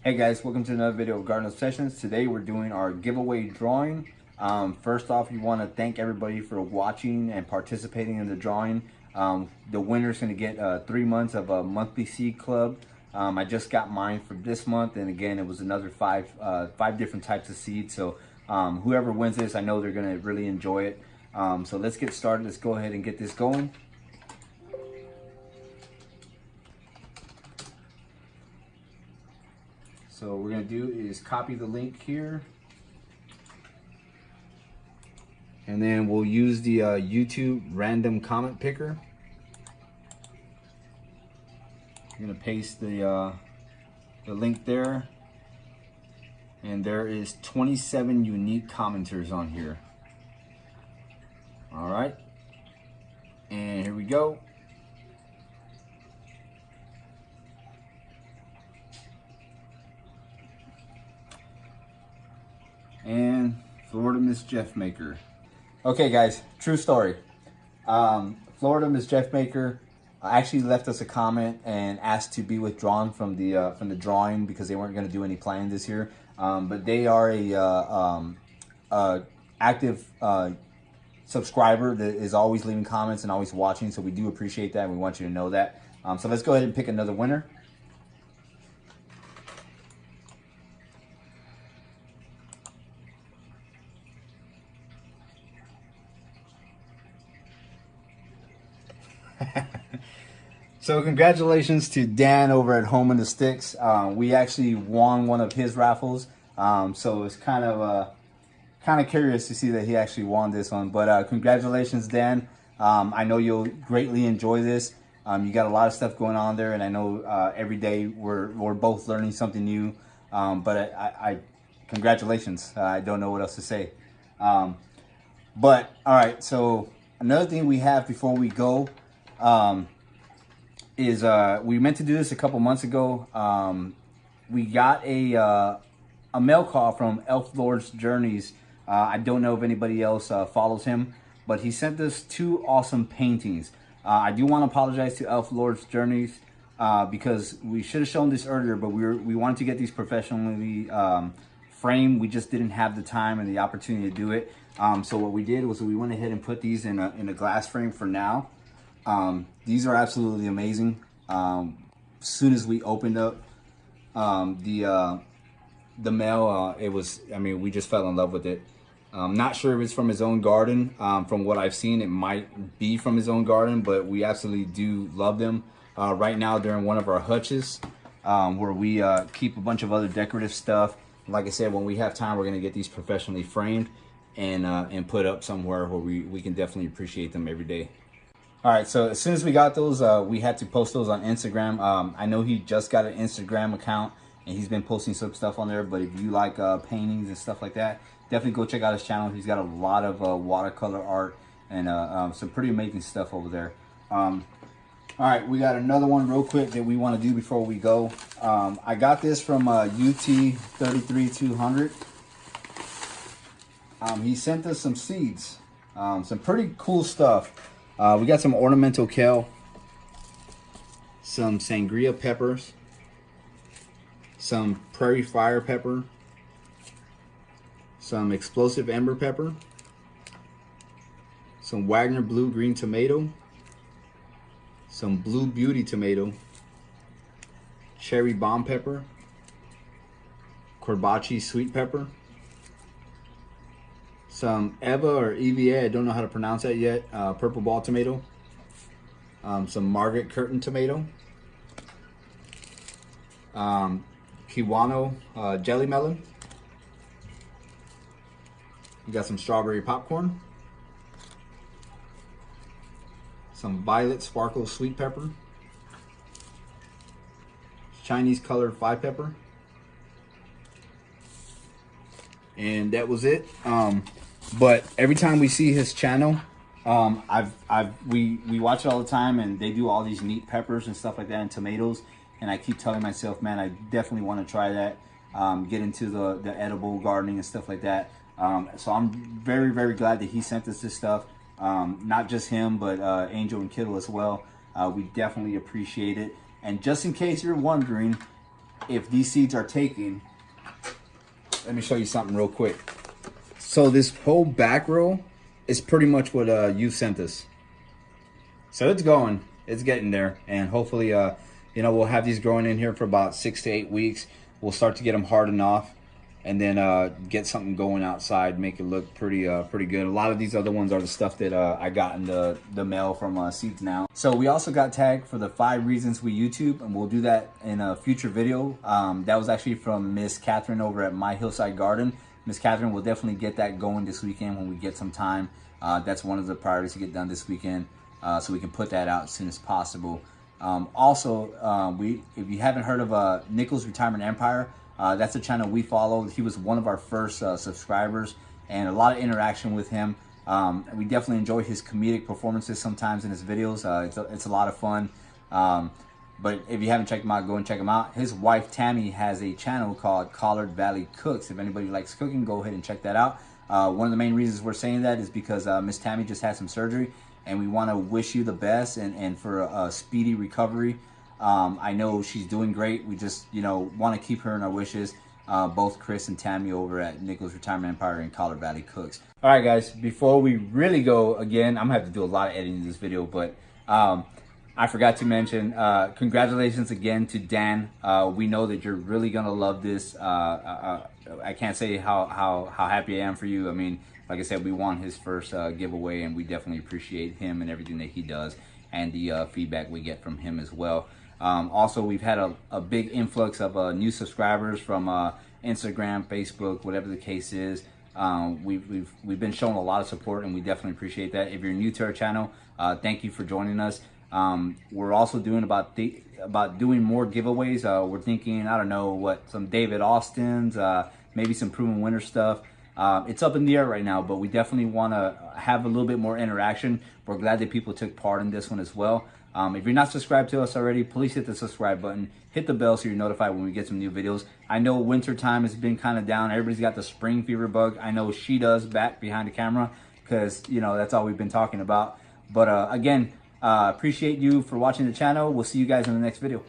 Hey guys, welcome to another video of Garden Obsessions. Today we're doing our giveaway drawing. First off, we want to thank everybody for watching and participating in the drawing. The winner's going to get 3 months of a monthly seed club. I just got mine for this month, and again, it was another five different types of seeds. So whoever wins this, I know they're going to really enjoy it. So let's get started. Let's go ahead and get this going. So what we're gonna do is copy the link here. And then we'll use the YouTube random comment picker. I'm gonna paste the link there. And there is 27 unique commenters on here. All right, and here we go. And Florida Miss Jeff Maker. Okay guys, true story. Florida Miss Jeff Maker actually left us a comment and asked to be withdrawn from the drawing because they weren't going to do any planning this year. But they are a active subscriber that is always leaving comments and always watching, so we do appreciate that and we want you to know that. So let's go ahead and pick another winner. So congratulations to Dan over at Home in the Sticks. We actually won one of his raffles. So it's kind of curious to see that he actually won this one. But congratulations, Dan. I know you'll greatly enjoy this. You got a lot of stuff going on there, and I know every day we're both learning something new. But I congratulations. I don't know what else to say. But all right. So another thing we have before we go. Is we meant to do this a couple months ago. We got a mail call from Elf Lord's Journeys. I don't know if anybody else follows him, but he sent us 2 awesome paintings. I do want to apologize to Elf Lord's Journeys because we should have shown this earlier, but we wanted to get these professionally framed. We just didn't have the time and the opportunity to do it. So what we did was we went ahead and put these in a glass frame for now. These are absolutely amazing. As soon as we opened up the mail, it was, I mean, we just fell in love with it. Not sure if it's from his own garden. From what I've seen, it might be from his own garden, but we absolutely do love them. Right now, they're in one of our hutches where we keep a bunch of other decorative stuff. Like I said, when we have time, we're going to get these professionally framed and put up somewhere where we can definitely appreciate them every day. All right, so as soon as we got those, we had to post those on Instagram. I know he just got an Instagram account, and he's been posting some stuff on there. But if you like paintings and stuff like that, definitely go check out his channel. He's got a lot of watercolor art and some pretty amazing stuff over there. All right, we got another one real quick that we want to do before we go. I got this from UT 33200. He sent us some seeds, some pretty cool stuff. We got some ornamental kale, some sangria peppers, some prairie fire pepper, some explosive ember pepper, some Wagner blue green tomato, some blue beauty tomato, cherry bomb pepper, corbaci sweet pepper, some Eva or EVA, I don't know how to pronounce that yet, purple ball tomato, some Margaret Curtin tomato, Kiwano jelly melon. You got some strawberry popcorn, some violet sparkle sweet pepper, Chinese colored 5 pepper, and that was it. But every time we see his channel, we watch it all the time, and they do all these neat peppers and stuff like that and tomatoes. And I keep telling myself, man, I definitely want to try that. Get into the edible gardening and stuff like that. So I'm very, very glad that he sent us this stuff. Not just him, but Angel and Kittle as well. We definitely appreciate it. And just in case you're wondering, if these seeds are taken, let me show you something real quick. So this whole back row is pretty much what you sent us. So it's going, it's getting there, and hopefully, you know, we'll have these growing in here for about 6 to 8 weeks. We'll start to get them hardened off, and then get something going outside, make it look pretty pretty good. A lot of these other ones are the stuff that I got in the mail from Seeds Now. So we also got tagged for the 5 reasons we YouTube, and we'll do that in a future video. That was actually from Miss Catherine over at My Hillside Garden. Miss Catherine will definitely get that going this weekend when we get some time. That's one of the priorities to get done this weekend, so we can put that out as soon as possible. Also, if you haven't heard of Nichols Retirement Empire, that's a channel we follow. He was one of our first subscribers, and a lot of interaction with him. We definitely enjoy his comedic performances sometimes in his videos. It's a lot of fun. But if you haven't checked him out, go and check him out. His wife Tammy has a channel called Collard Valley Cooks. If anybody likes cooking, go ahead and check that out. One of the main reasons we're saying that is because Miss Tammy just had some surgery, and we want to wish you the best and for a speedy recovery. I know she's doing great. We just, you know, want to keep her in our wishes. Both Chris and Tammy over at Nichols Retirement Empire and Collard Valley Cooks. All right, guys, before we really go again, I'm gonna have to do a lot of editing in this video, but I forgot to mention, congratulations again to Dan. We know that you're really gonna love this. I can't say how happy I am for you. I mean, like I said, we won his first giveaway, and we definitely appreciate him and everything that he does, and the feedback we get from him as well. Also, we've had a big influx of new subscribers from Instagram, Facebook, whatever the case is. We've been showing a lot of support, and we definitely appreciate that. If you're new to our channel, thank you for joining us. We're also doing about doing more giveaways. We're thinking, I don't know, some David Austins, maybe some Proven Winner stuff. It's up in the air right now, but we definitely want to have a little bit more interaction. We're glad that people took part in this one as well. If you're not subscribed to us already, please hit the subscribe button, hit the bell so you're notified when we get some new videos. I know winter time has been kind of down. Everybody's got the spring fever bug. I know she does back behind the camera because, you know, that's all we've been talking about. But again, appreciate you for watching the channel. We'll see you guys in the next video.